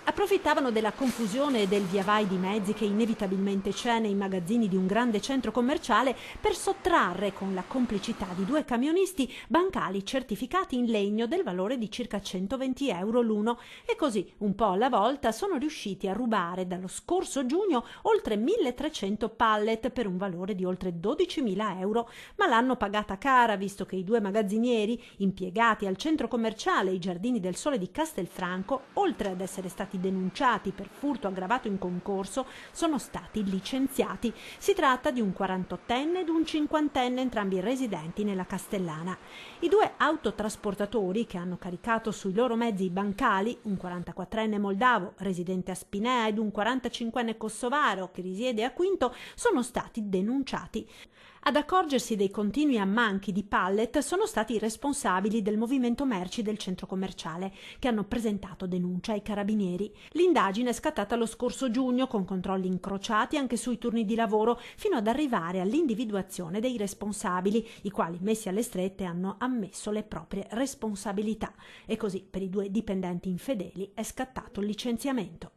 Approfittavano della confusione e del viavai di mezzi che inevitabilmente c'è nei magazzini di un grande centro commerciale per sottrarre, con la complicità di due camionisti, bancali certificati in legno del valore di circa 120 euro l'uno, e così, un po' alla volta, sono riusciti a rubare dallo scorso giugno oltre 1300 pallet per un valore di oltre 12.000 euro, ma l'hanno pagata cara, visto che i due magazzinieri, impiegati al centro commerciale I Giardini del Sole di Castelfranco, oltre ad essere stati denunciati per furto aggravato in concorso, sono stati licenziati. Si tratta di un 48enne ed un 50enne, entrambi residenti nella Castellana. I due autotrasportatori che hanno caricato sui loro mezzi i bancali, un 44enne moldavo residente a Spinea ed un 45enne kosovaro che risiede a Quinto, sono stati denunciati. Ad accorgersi dei continui ammanchi di pallet sono stati i responsabili del movimento merci del centro commerciale, che hanno presentato denuncia ai carabinieri. L'indagine è scattata lo scorso giugno, con controlli incrociati anche sui turni di lavoro, fino ad arrivare all'individuazione dei responsabili, i quali, messi alle strette, hanno ammesso le proprie responsabilità. E così per i due dipendenti infedeli è scattato il licenziamento.